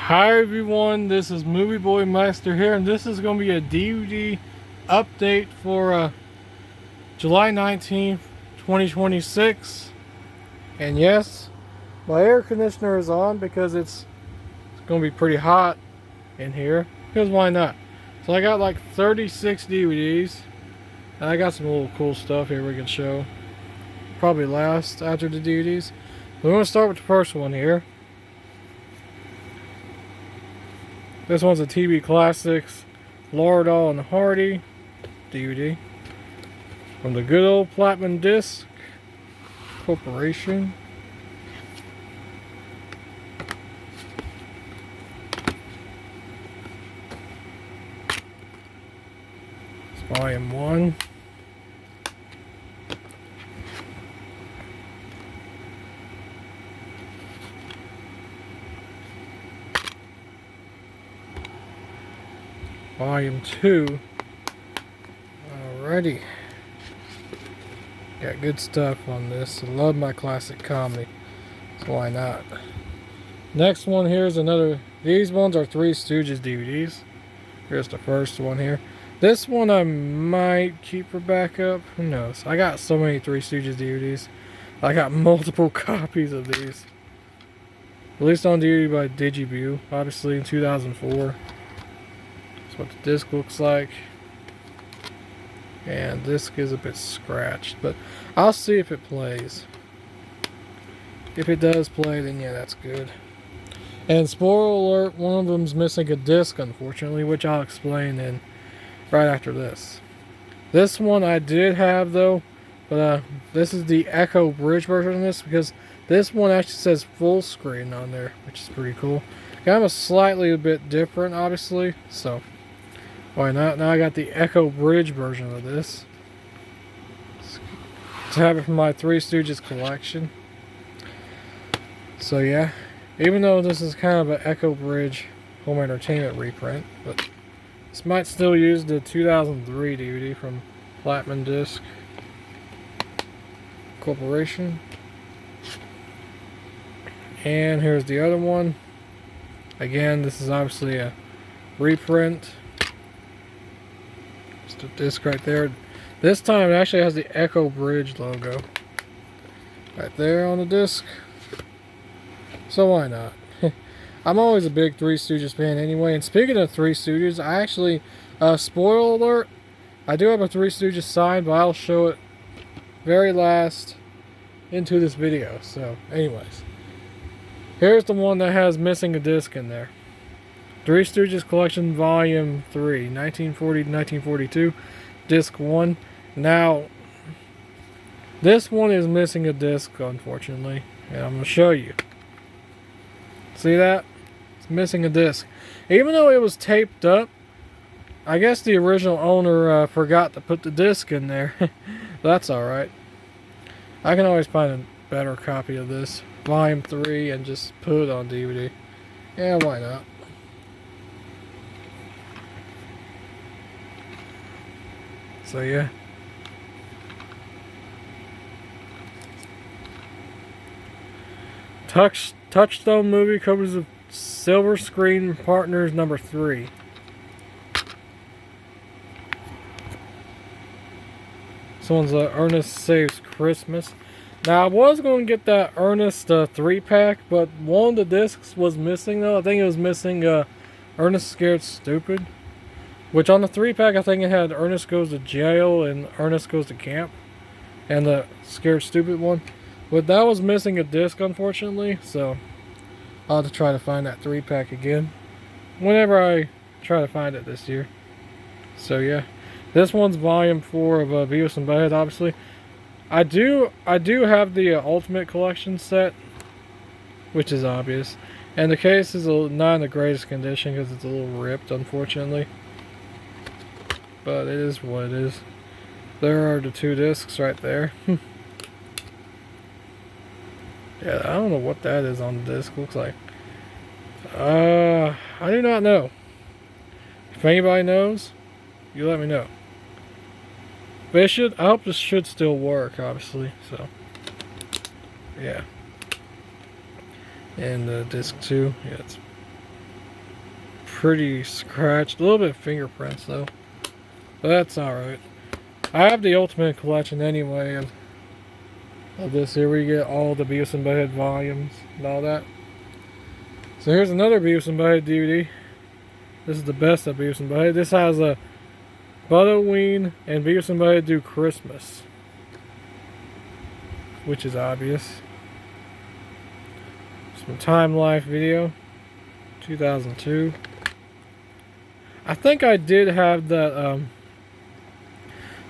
Hi everyone, this is MovieBoyMeister here, and this is going to be a DVD update for July 19th, 2026. And yes, my air conditioner is on because it's going to be pretty hot in here, because why not? So I got like 36 DVDs, and I got some little cool stuff here we can show. Probably last after the DVDs. We're going to start with the first one here. This one's a TV Classics Lauderdale and Hardy DVD from the good old Platinum Disc Corporation. It's Volume 1. Volume 2. Alrighty. Got good stuff on this. I love my classic comedy, so why not? Next one here is another. These ones are Three Stooges DVDs. Here's the first one here. This one I might keep for backup. Who knows? I got so many Three Stooges DVDs. I got multiple copies of these. Released on DVD by Digiview, obviously in 2004. What the disc looks like, and disc is a bit scratched, but I'll see if it plays. If it does play, then yeah, that's good. And spoiler alert, one of them's missing a disc, unfortunately, which I'll explain in right after this. This one I did have though, but this is the Echo Bridge version of this, because this one actually says full screen on there, which is pretty cool. Kind of slightly a bit different, obviously, so why not? Now I got the Echo Bridge version of this to have it from my Three Stooges collection. So yeah, even though this is kind of an Echo Bridge home entertainment reprint, but this might still use the 2003 DVD from Platinum Disc Corporation. And here's the other one. Again, this is obviously a reprint. The disc right there. This time it actually has the Echo Bridge logo right there on the disc, so why not? I'm always a big Three Stooges fan anyway. And speaking of Three Stooges, I actually spoiler alert, I do have a Three Stooges sign, but I'll show it very last into this video. So anyways, here's the one that has missing a disc in there. Three Stooges Collection Volume 3, 1940 to 1942, Disc 1. Now, this one is missing a disc, unfortunately, and I'm going to show you. See that? It's missing a disc. Even though it was taped up, I guess the original owner forgot to put the disc in there. That's alright. I can always find a better copy of this, Volume 3, and just put it on DVD. Yeah, why not? So yeah. Touchstone movie covers of Silver Screen Partners number 3. This one's Ernest Saves Christmas. Now I was going to get that Ernest 3-pack, but one of the discs was missing though. I think it was missing Ernest Scared Stupid. Which on the 3-pack, I think it had Ernest Goes to Jail and Ernest Goes to Camp. And the Scared Stupid one. But that was missing a disc, unfortunately. So, I'll have to try to find that 3-pack again. Whenever I try to find it this year. So, yeah. This one's Volume 4 of Beavis and Butthead, obviously. I do have the Ultimate Collection set. Which is obvious. And the case is not in the greatest condition because it's a little ripped, unfortunately. But it is what it is. There are the 2 discs right there. Yeah, I don't know what that is on the disc. Looks like. I do not know. If anybody knows, you let me know. But I hope this should still work, obviously. So, yeah. And disc 2, yeah, it's pretty scratched. A little bit of fingerprints though. But that's alright. I have the ultimate collection anyway of this here, where you get all the Beavis and Butthead volumes and all that. So here's another Beavis and Butthead DVD. This is the best of Beavis and Butthead. This has a Butterween and Beavis and Butthead Do Christmas, which is obvious. Some Time Life video, 2002. I think I did have that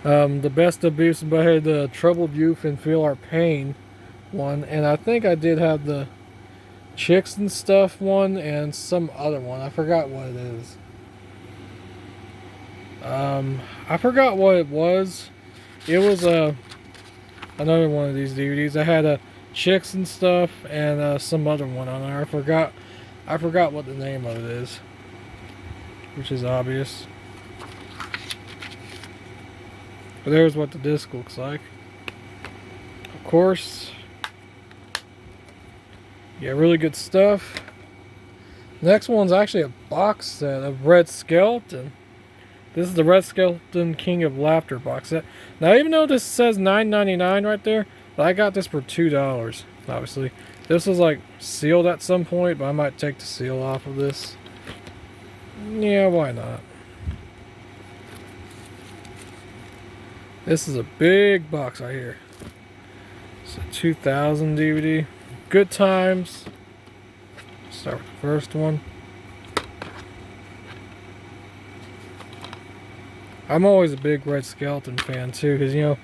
the best of Beavis and Butthead, the Troubled Youth and Feel Our Pain one, and I think I did have the Chicks and Stuff one and some other one. I forgot what it is. I forgot what it was. It was another one of these DVDs. I had a Chicks and Stuff and some other one on there. I forgot what the name of it is, which is obvious. But there's what the disc looks like. Of course, yeah, really good stuff. Next one's actually a box set of Red Skelton. This is the Red Skelton King of Laughter box set. Now, even though this says $9.99 right there, but I got this for $2, obviously. This was like sealed at some point, but I might take the seal off of this. Yeah, why not? This is a big box right here. It's a 2000 DVD. Good Times. Start with the first one. I'm always a big Red Skelton fan too, because, you know,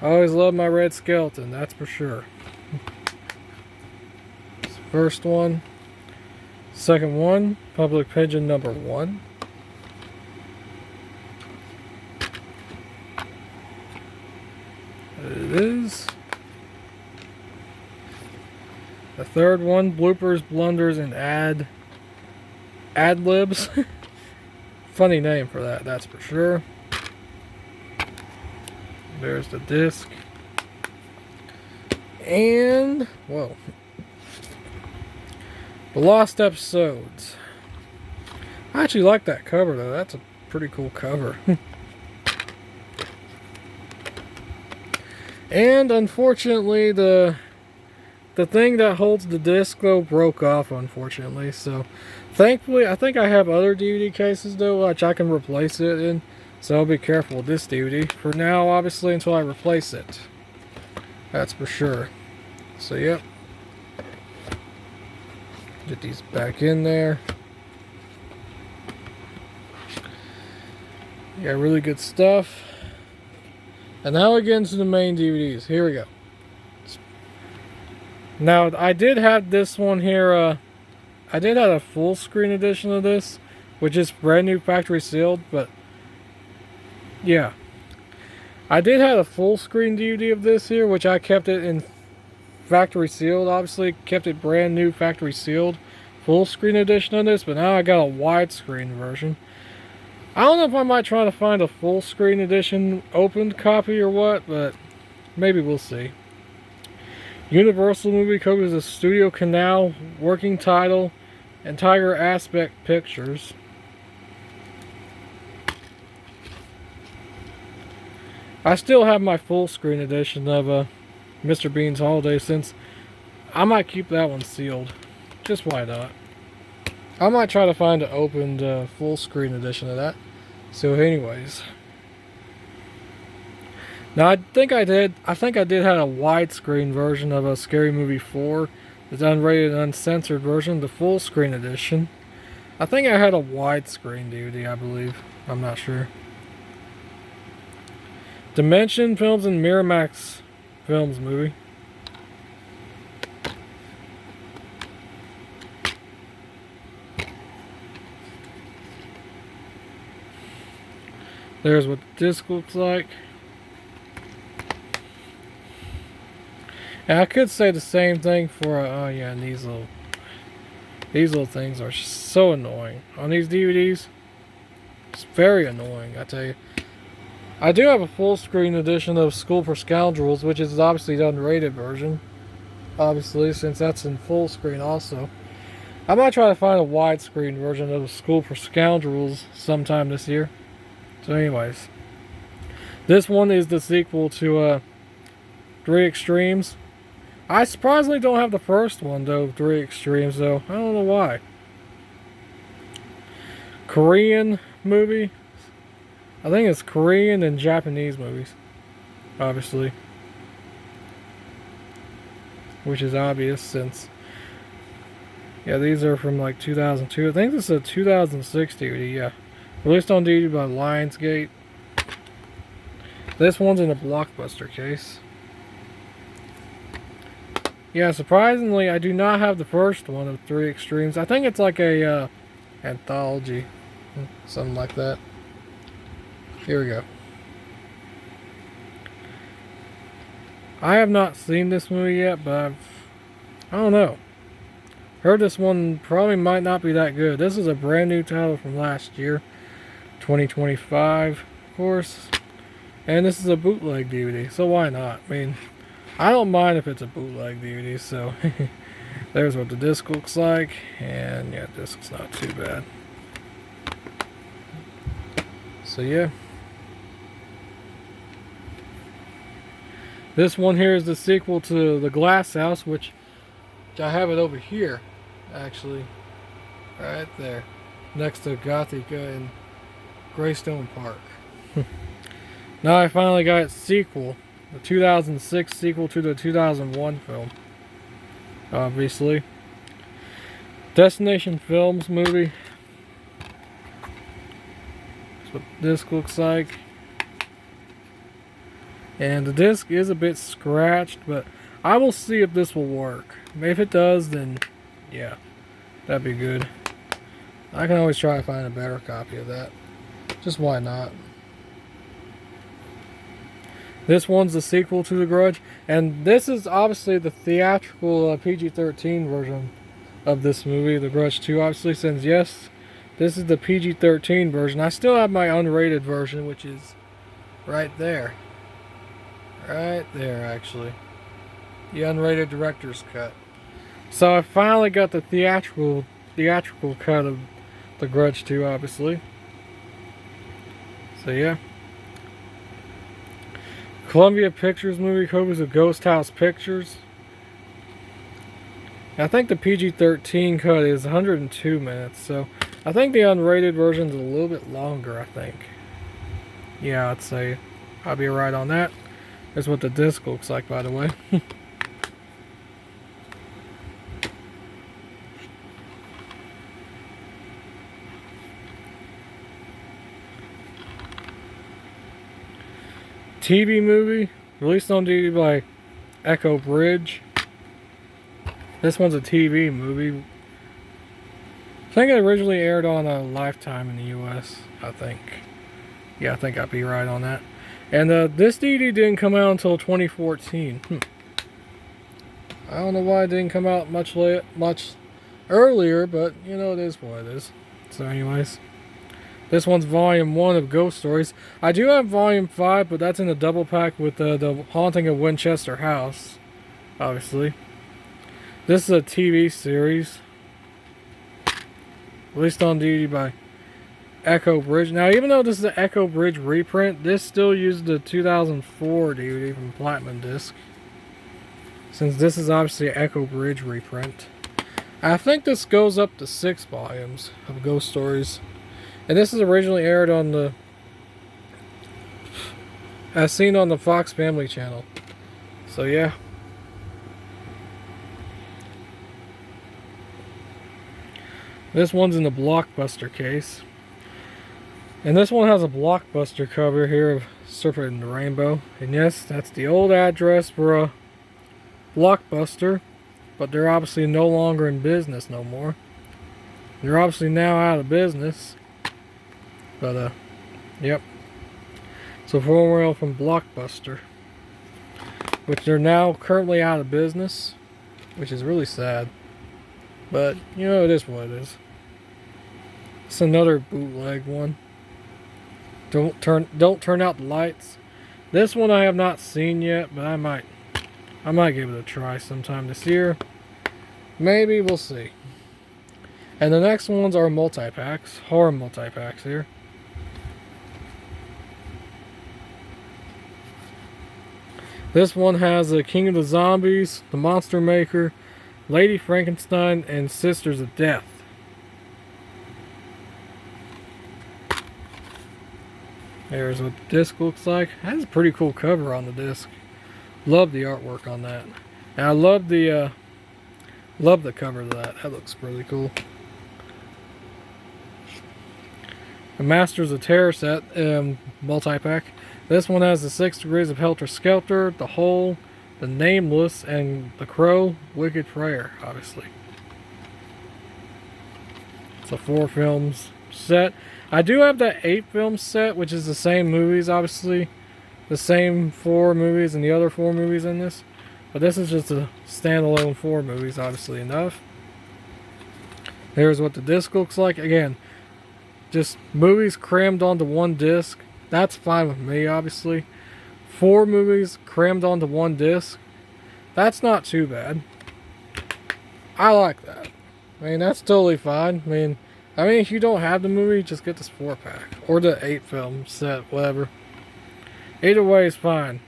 I always love my Red Skelton, that's for sure. First one. Second one, Public Pigeon number 1. There it is. The third one, Bloopers, Blunders, and Ad-Libs. Funny name for that, that's for sure. There's the disc. And, whoa. The Lost Episodes. I actually like that cover though, that's a pretty cool cover. And unfortunately, the thing that holds the disc though broke off, unfortunately. So thankfully, I think I have other DVD cases though, which I can replace it in. So I'll be careful with this DVD for now, obviously, until I replace it. That's for sure. So yep. Get these back in there. Yeah, really good stuff. And now we get into the main DVDs. Here we go. Now, I did have this one here. I did have a full screen edition of this, which is brand new factory sealed, but yeah. I did have a full screen DVD of this here, which I kept it in factory sealed, obviously. Kept it brand new factory sealed. Full screen edition of this, but now I got a widescreen version. I don't know if I might try to find a full screen edition opened copy or what, but maybe we'll see. Universal Movie Code is Studio Canal, working title, and Tiger Aspect Pictures. I still have my full screen edition of Mr. Bean's Holiday, since I might keep that one sealed. Just why not? I might try to find an opened full screen edition of that. So anyways. Now I think I did have a widescreen version of a Scary Movie 4. The unrated and uncensored version, the full screen edition. I think I had a widescreen DVD, I believe. I'm not sure. Dimension Films and Miramax Films movie. There's what the disc looks like. And I could say the same thing for, oh yeah, and these little things are so annoying. On these DVDs, it's very annoying, I tell you. I do have a full screen edition of School for Scoundrels, which is obviously the unrated version. Obviously, since that's in full screen also. I might try to find a widescreen version of School for Scoundrels sometime this year. So anyways, this one is the sequel to Three Extremes. I surprisingly don't have the first one though, Three Extremes though. I don't know why. Korean movie. I think it's Korean and Japanese movies, obviously. Which is obvious since, yeah, these are from like 2002. I think this is a 2006 DVD, yeah. Released on DVD by Lionsgate. This one's in a Blockbuster case. Yeah, surprisingly, I do not have the first one of Three Extremes. I think it's like a anthology, something like that. Here we go. I have not seen this movie yet, but I don't know. Heard this one probably might not be that good. This is a brand new title from last year, 2025, of course. And this is a bootleg DVD, so why not? I mean, I don't mind if it's a bootleg DVD, so there's what the disc looks like. And yeah, disc's not too bad. So yeah. This one here is the sequel to The Glass House, which I have it over here, actually. Right there. Next to Gothica in Greystone Park. Now I finally got its sequel. The 2006 sequel to the 2001 film. Obviously. Destination Films movie. That's what the disc looks like. And the disc is a bit scratched, but I will see if this will work. If it does, then yeah, that'd be good. I can always try to find a better copy of that. Just why not? This one's the sequel to The Grudge, and this is obviously the theatrical PG-13 version of this movie, The Grudge 2, obviously, since yes, this is the PG-13 version. I still have my unrated version, which is right there. Right there, actually. The unrated director's cut. So I finally got the theatrical cut of The Grudge 2, obviously. So yeah. Columbia Pictures movie covers of Ghost House Pictures. I think the PG-13 cut is 102 minutes, so I think the unrated version is a little bit longer, I think. Yeah, I'd say I'll be right on that. Here's what the disc looks like, by the way. TV movie, released on DVD by Echo Bridge. This one's a TV movie. I think it originally aired on a Lifetime in the US, I think. Yeah, I think I'd be right on that. And this DVD didn't come out until 2014. I don't know why it didn't come out much earlier, but you know, it is what it is. So anyways, this one's volume 1 of Ghost Stories. I do have volume 5, but that's in a double pack with the Haunting of Winchester House, obviously. This is a TV series, released on DVD by Echo Bridge. Now, even though this is an Echo Bridge reprint, this still uses the 2004 DVD from Platinum Disc, since this is obviously an Echo Bridge reprint. I think this goes up to 6 volumes of Ghost Stories. And this is originally aired on the, as seen on the Fox Family Channel. So yeah. This one's in the Blockbuster case. And this one has a Blockbuster cover here of Serpent and the Rainbow. And yes, that's the old address for a Blockbuster. But they're obviously no longer in business no more. They're obviously now out of business. But, yep. So formula from Blockbuster. Which they're now currently out of business. Which is really sad. But, you know, it is what it is. It's another bootleg one. Don't turn out the lights. This one I have not seen yet, but I might give it a try sometime this year. Maybe, we'll see. And the next ones are multi-packs, horror multi-packs here. This one has the King of the Zombies, the Monster Maker, Lady Frankenstein, and Sisters of Death. There's what the disc looks like. That has a pretty cool cover on the disc. Love the artwork on that. And I love the cover of that. That looks really cool. The Masters of Terror set, multi-pack. This one has the 6 Degrees of Helter Skelter, The Hole, The Nameless, and The Crow, Wicked Prayer, obviously. It's a 4 films set. I do have that 8 film set, which is the same movies, obviously. The same 4 movies and the other 4 movies in this. But this is just a standalone 4 movies, obviously enough. Here's what the disc looks like. Again, just movies crammed onto one disc. That's fine with me, obviously. 4 movies crammed onto one disc. That's not too bad. I like that. I mean, that's totally fine. I mean, if you don't have the movie, just get this 4-pack. Or the 8 film set, whatever. Either way is fine.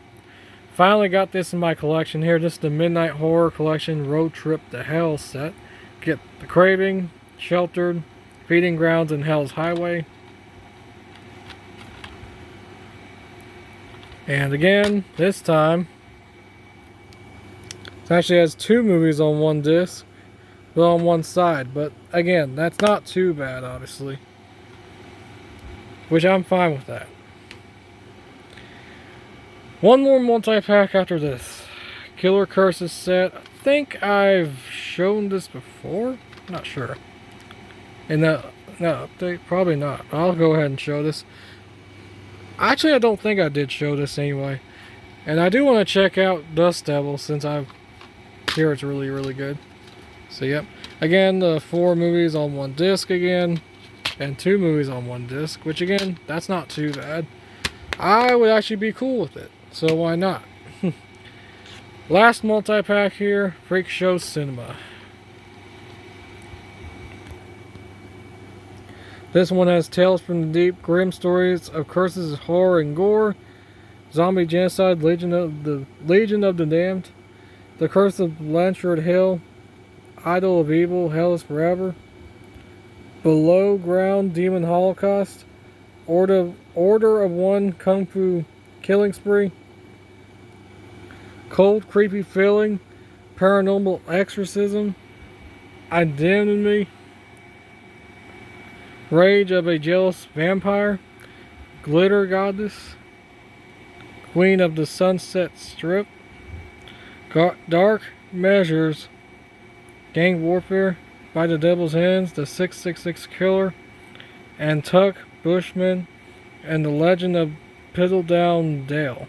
Finally got this in my collection here. This is the Midnight Horror Collection Road Trip to Hell set. Get The Craving, Sheltered, Feeding Grounds, and Hell's Highway. And again, this time, it actually has 2 movies on one disc, but on one side. But again, that's not too bad, obviously. Which I'm fine with that. One more multi-pack after this. Killer Curses set. I think I've shown this before. Not sure. In the update, probably not. I'll go ahead and show this. Actually, I don't think I did show this anyway. And I do want to check out Dust Devil since I hear it's really, really good. So, yep. Again, the 4 movies on one disc again. And 2 movies on one disc. Which, again, that's not too bad. I would actually be cool with it. So, why not? Last multi-pack here. Freak Show Cinema. This one has Tales from the Deep, Grim Stories of Curses, Horror, and Gore, Zombie Genocide, Legion of the Damned, The Curse of Blanchard Hill, Idol of Evil, Hell is Forever, Below Ground, Demon Holocaust, Order of One, Kung Fu Killing Spree, Cold Creepy Feeling, Paranormal Exorcism, Identity, Rage of a Jealous Vampire, Glitter Goddess, Queen of the Sunset Strip, Dark Measures, Gang Warfare, By the Devil's Hands, The 666 Killer, and Tuck Bushman, and The Legend of Piddledown Dale.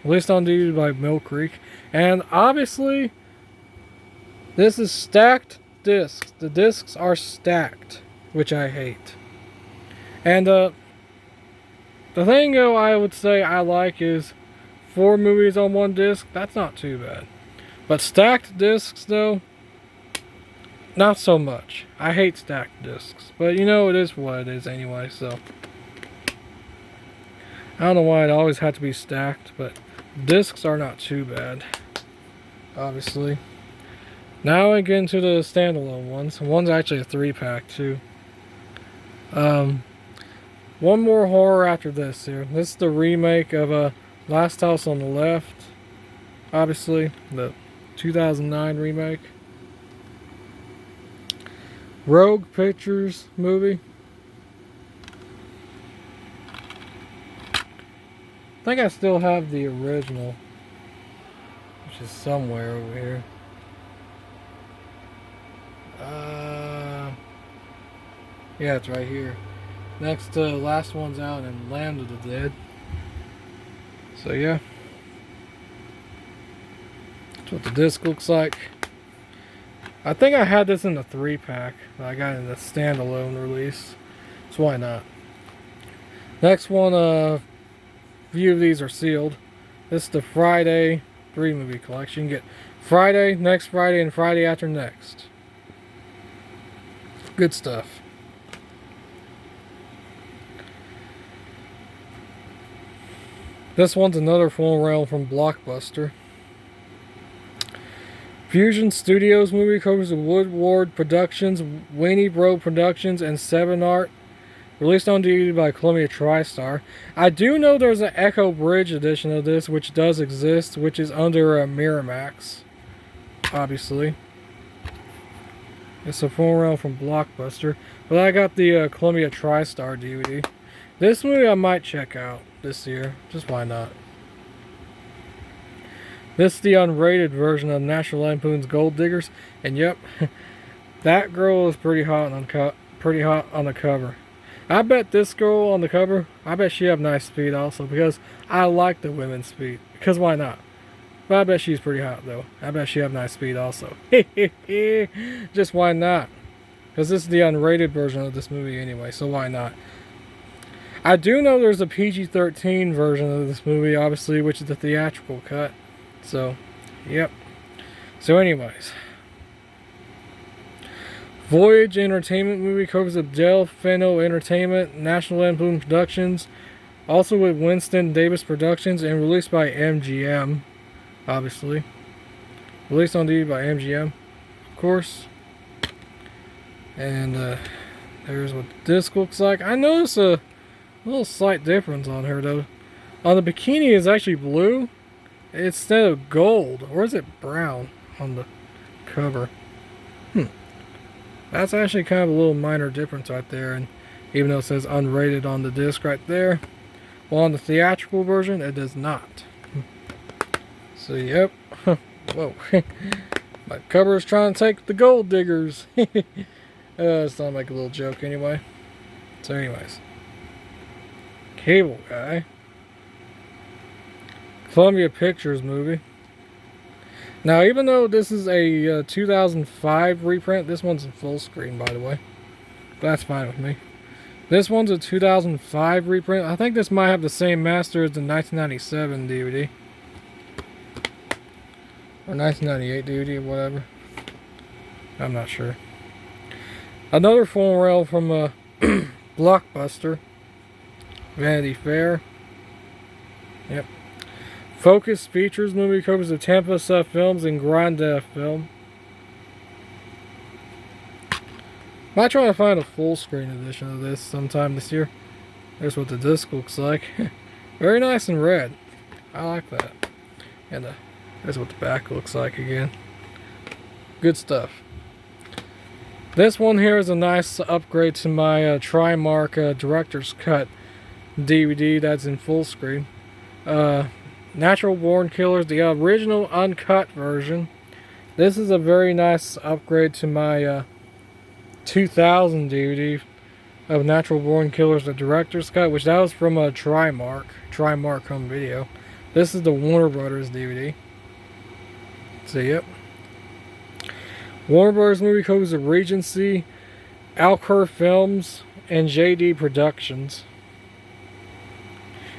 Released on DVD by Mill Creek. And obviously, this is stacked discs. The discs are stacked, which I hate. And the thing though I would say I like is 4 movies on one disc. That's not too bad. But stacked discs though, not so much. I hate stacked discs. But you know, it is what it is anyway, so I don't know why it always had to be stacked, but discs are not too bad, obviously. Now I get into the standalone ones. One's actually a 3-pack too. One more horror after this here. This is the remake of Last House on the Left. Obviously, the 2009 remake. Rogue Pictures movie. I think I still have the original, which is somewhere over here. Yeah, it's right here. Next to Last One's Out and Land of the Dead. So yeah. That's what the disc looks like. I think I had this in the 3-pack, but I got it in the standalone release. So why not? Next one, a few of these are sealed. This is the Friday 3 movie collection. You get Friday, next Friday, and Friday after next. Good stuff. This one's another full rail from Blockbuster. Fusion Studios movie covers the Woodward Productions, Weenie Bro Productions, and 7 Art. Released on DVD by Columbia TriStar. I do know there's an Echo Bridge edition of this, which does exist, which is under Miramax. Obviously. It's a full rail from Blockbuster. But I got the Columbia TriStar DVD. This movie I might check out this year. Just why not? This is the unrated version of National Lampoon's Gold Diggers. And yep, that girl is pretty hot on the cover. I bet this girl on the cover, I bet she have nice speed also. Because I like the women's speed. Because why not? But I bet she's pretty hot though. I bet she have nice speed also. Just why not? Because this is the unrated version of this movie anyway. So why not? I do know there's a PG-13 version of this movie, obviously, which is the theatrical cut. So, yep. So anyways. Voyage Entertainment movie covers of Del Feno Entertainment, National Lampoon Productions, also with Winston Davis Productions, and released by MGM, obviously. Released on DVD by MGM, of course. And there's what the disc looks like. I noticed a little slight difference on her though. On the bikini is actually blue instead of gold, or is it brown on the cover? That's actually kind of a little minor difference right there, and even though it says unrated on the disc right there, well, on the theatrical version it does not. So yep. Whoa. My cover is trying to take the Gold Diggers. It's not like a little joke anyway. So anyways. Cable Guy. Columbia Pictures movie. Now, even though this is a 2005 reprint, this one's in full screen, by the way. That's fine with me. This one's a 2005 reprint. I think this might have the same master as the 1997 DVD. Or 1998 DVD, or whatever. I'm not sure. Another full rail from Blockbuster. Vanity Fair. Yep. Focus Features movie covers of Tempest Films and Grande Film. Might try to find a full screen edition of this sometime this year. There's what the disc looks like. Very nice and red. I like that. And there's what the back looks like again. Good stuff. This one here is a nice upgrade to my Trimark Director's Cut DVD that's in full screen. Natural Born Killers, the original uncut version. This is a very nice upgrade to my 2000 DVD of Natural Born Killers, the Director's Cut, which that was from a Trimark home video. This is the Warner Brothers DVD. So yep. Warner Brothers movie covers of Regency, Alcor Films, and JD Productions.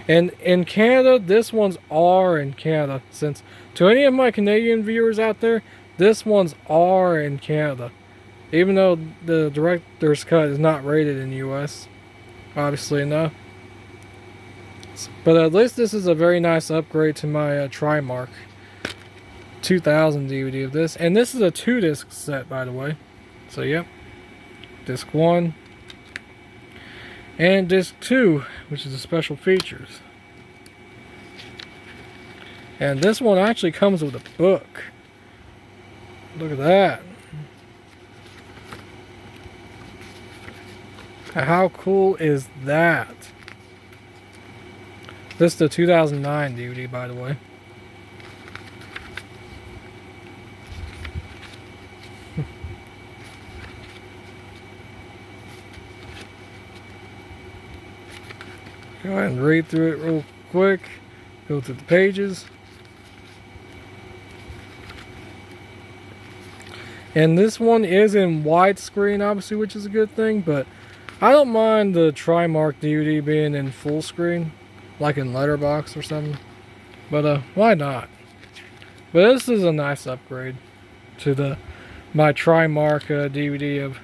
And in Canada, this one's R in Canada. Since to any of my Canadian viewers out there, this one's R in Canada. Even though the director's cut is not rated in the US. Obviously enough. But at least this is a very nice upgrade to my Trimark 2000 DVD of this. And this is a 2-disc set, by the way. So yep. Disc 1. And disc 2, which is the special features. And this one actually comes with a book. Look at that. How cool is that? This is the 2009 DVD, by the way. Go ahead and read through it real quick. Go through the pages. And this one is in widescreen, obviously, which is a good thing. But I don't mind the Trimark DVD being in full screen, like in Letterboxd or something. But why not? But this is a nice upgrade to my Trimark DVD of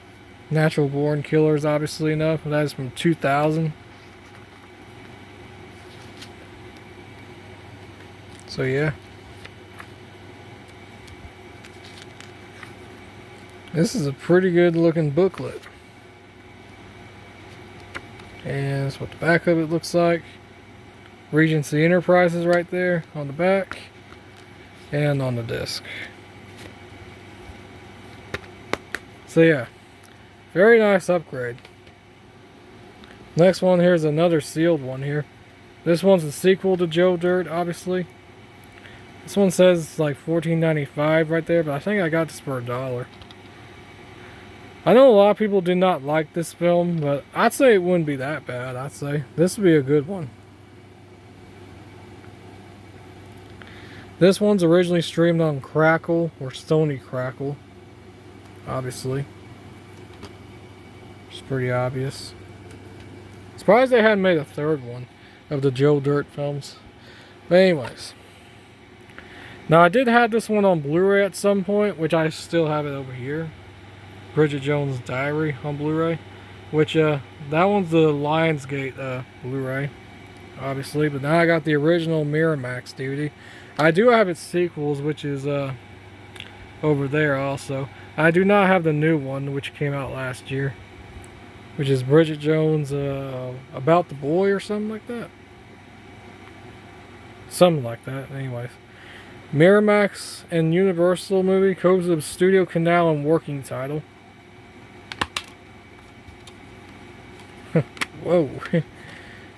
Natural Born Killers, obviously enough. That is from 2000. So yeah. This is a pretty good looking booklet. And that's what the back of it looks like. Regency Enterprises right there on the back. And on the disc. So yeah. Very nice upgrade. Next one here is another sealed one here. This one's a sequel to Joe Dirt, obviously. This one says it's like $14.95 right there, but I think I got this for $1. I know a lot of people did not like this film, but I'd say it wouldn't be that bad. I'd say this would be a good one. This one's originally streamed on Crackle or Stony Crackle, obviously. It's pretty obvious. Surprised they hadn't made a third one of the Joe Dirt films. But anyways. Now I did have this one on Blu-ray at some point, which I still have it over here. Bridget Jones' Diary on Blu-ray. Which, that one's the Lionsgate Blu-ray, obviously. But now I got the original Miramax DVD. I do have its sequels, which is over there also. I do not have the new one, which came out last year. Which is Bridget Jones' About the Boy or something like that. Something like that, anyways. Miramax and Universal movie, Codes of Studio Canal and working title. Whoa.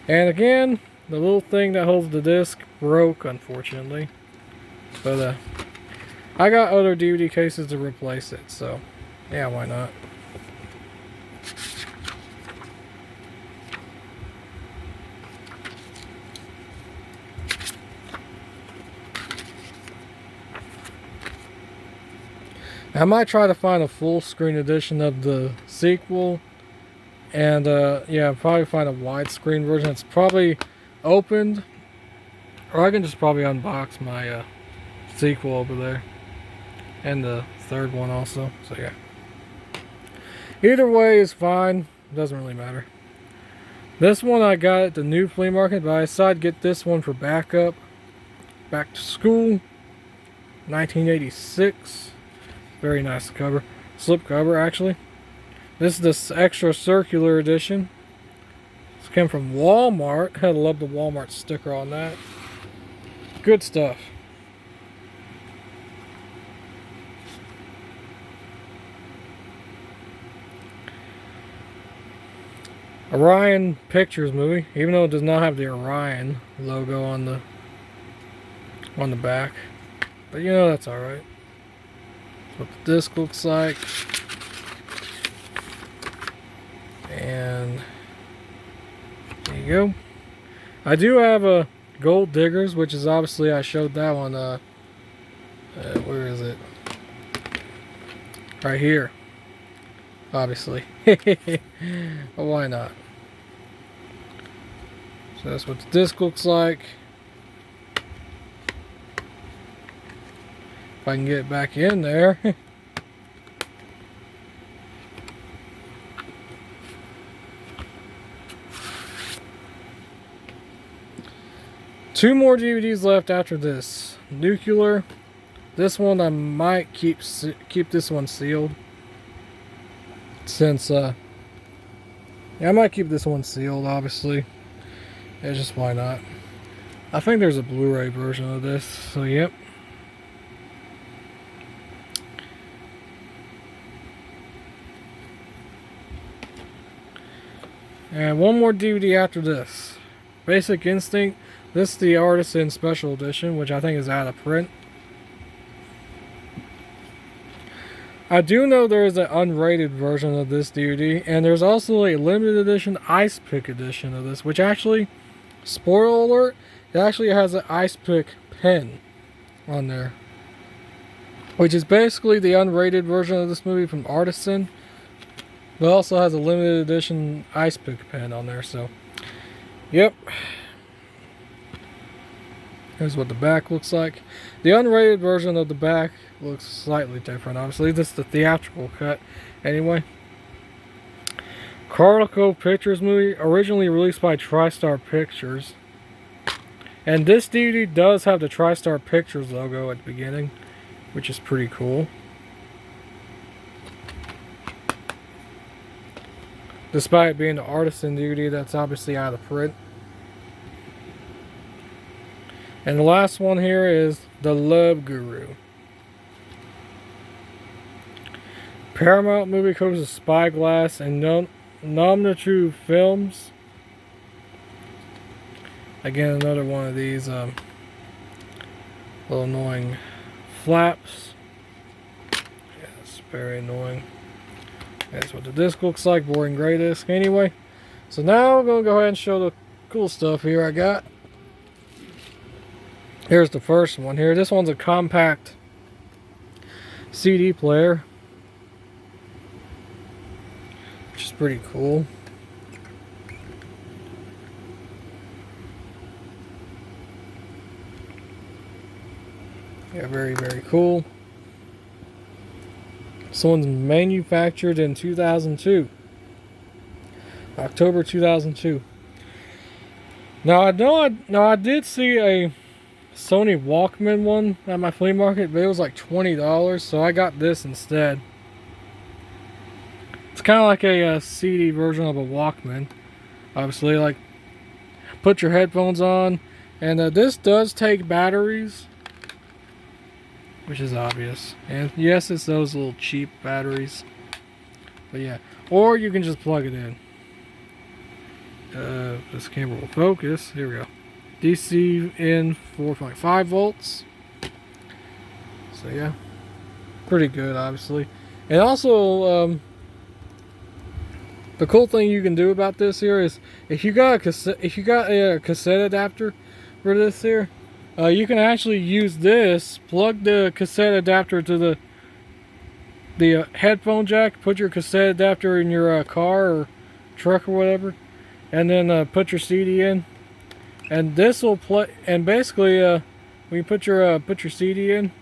And again, the little thing that holds the disc broke, unfortunately. But I got other DVD cases to replace it, so yeah, why not? I might try to find a full screen edition of the sequel. And yeah, probably find a widescreen version. It's probably opened. Or I can just probably unbox my sequel over there. And the third one also. So yeah. Either way is fine. Doesn't really matter. This one I got at the new flea market. But I decided to get this one for backup. Back to School. 1986. Very nice cover. Slip cover, actually. This is the extra circular edition. This came from Walmart. I love the Walmart sticker on that. Good stuff. Orion Pictures movie, even though it does not have the Orion logo on the back. But you know, that's alright. What the disc looks like. And there you go. I do have a Gold Diggers, which is obviously, I showed that one, where is it? Right here. Obviously. But why not? So that's what the disc looks like. If I can get it back in there. Two more DVDs left after this. Nuclear. This one I might keep this one sealed. Since yeah, I might keep this one sealed, obviously. Yeah, just why not? I think there's a Blu-ray version of this, so yep. And one more DVD after this. Basic Instinct. This is the Artisan Special Edition, which I think is out of print. I do know there is an unrated version of this DVD, and there's also a limited edition Ice Pick edition of this, which actually, spoiler alert, it actually has an Ice Pick pen on there. Which is basically the unrated version of this movie from Artisan. But also has a limited edition Ice Pick pen on there, so. Yep. Here's what the back looks like. The unrated version of the back looks slightly different. Obviously, this is the theatrical cut. Anyway, Carlico Pictures movie, originally released by TriStar Pictures. And this DVD does have the TriStar Pictures logo at the beginning, which is pretty cool. Despite being the artisan DVD, that's obviously out of print. And the last one here is The Love Guru. Paramount movie covers of Spyglass and Nomnatrue Films. Again, another one of these little annoying flaps. Yeah, it's very annoying. That's what the disc looks like. Boring gray disc. Anyway, so now I'm going to go ahead and show the cool stuff here I got. Here's the first one here. This one's a compact CD player, which is pretty cool. Yeah, very, very cool. This one's manufactured in 2002. October 2002. Now I did see a Sony Walkman one at my flea market, but it was like $20, so I got this instead. It's kind of like a CD version of a Walkman. Obviously, like, put your headphones on, and this does take batteries, which is obvious. And yes, it's those little cheap batteries, but yeah. Or you can just plug it in. This camera will focus. Here we go. DC in 4.5 volts. So yeah, pretty good, obviously. And also, the cool thing you can do about this here is if you got a cassette adapter for this here, you can actually use this. Plug the cassette adapter to the headphone jack. Put your cassette adapter in your car or truck or whatever, and then put your CD in. And this will play. And basically, when you put your CD in,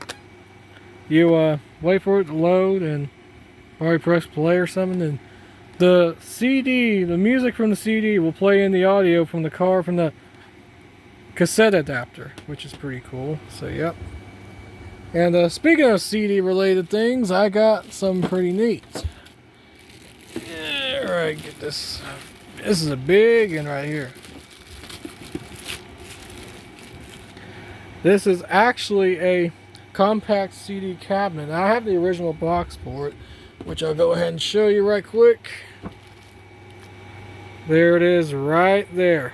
you wait for it to load and probably press play or something, and the CD, the music from the CD, will play in the audio from the car from the cassette adapter, which is pretty cool. So yep. And speaking of CD related things, I got some pretty neat. Yeah, alright, get this. This is a big one right here. This is actually a compact CD cabinet. I have the original box for it, which I'll go ahead and show you right quick. There it is right there.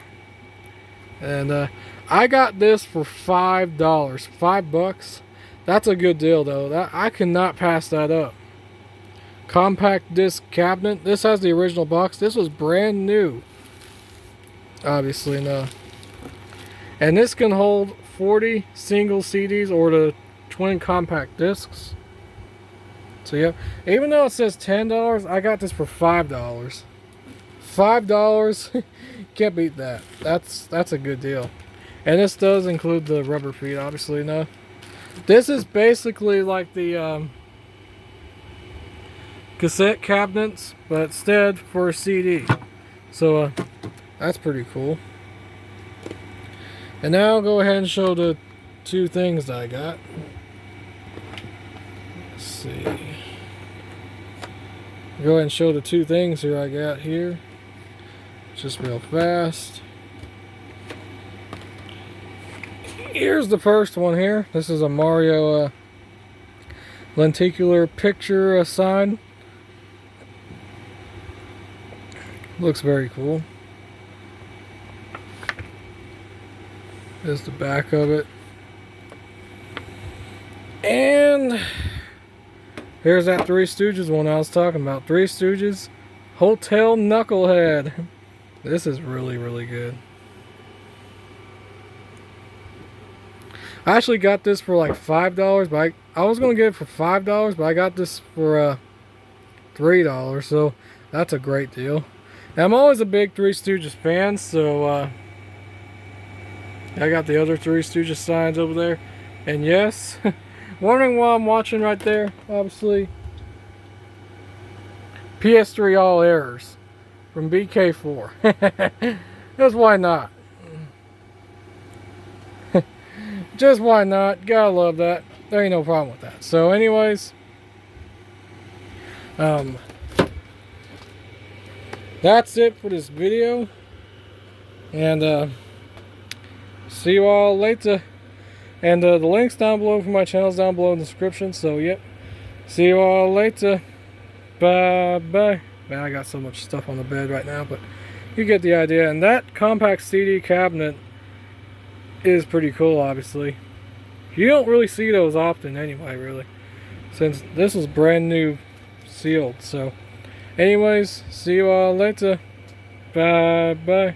And I got this for $5. $5. That's a good deal though. I cannot pass that up. Compact disc cabinet. This has the original box. This was brand new. Obviously, no. And this can hold 40 single CDs or the 20 compact discs. So yeah, even though it says $10, I got this for $5. $5, can't beat that. That's a good deal. And this does include the rubber feet, obviously. No, this is basically like the cassette cabinets, but instead for a CD. So that's pretty cool. And now I'll go ahead and show the two things that I got. Let's see. Go ahead and show the two things here I got here. Just real fast. Here's the first one here. This is a Mario lenticular picture sign. Looks very cool. There's the back of it. And here's that Three Stooges one I was talking about. Three Stooges Hotel Knucklehead. This is really, really good. I actually got this for like $5, but I was going to get it for $5, but I got this for $3, so that's a great deal. Now, I'm always a big Three Stooges fan, so I got the other Three Stooges signs over there. And yes, wondering what I'm watching right there, obviously. PS3 All Errors from BK4. Just why not? Just why not? Gotta love that. There ain't no problem with that. So anyways, that's it for this video. And see you all later. And the links down below for my channels down below in the description. So yep. See you all later. Bye bye. Man, I got so much stuff on the bed right now, but you get the idea. And that compact CD cabinet is pretty cool, obviously. You don't really see those often anyway, really, since this is brand new sealed. So anyways, see you all later. Bye bye.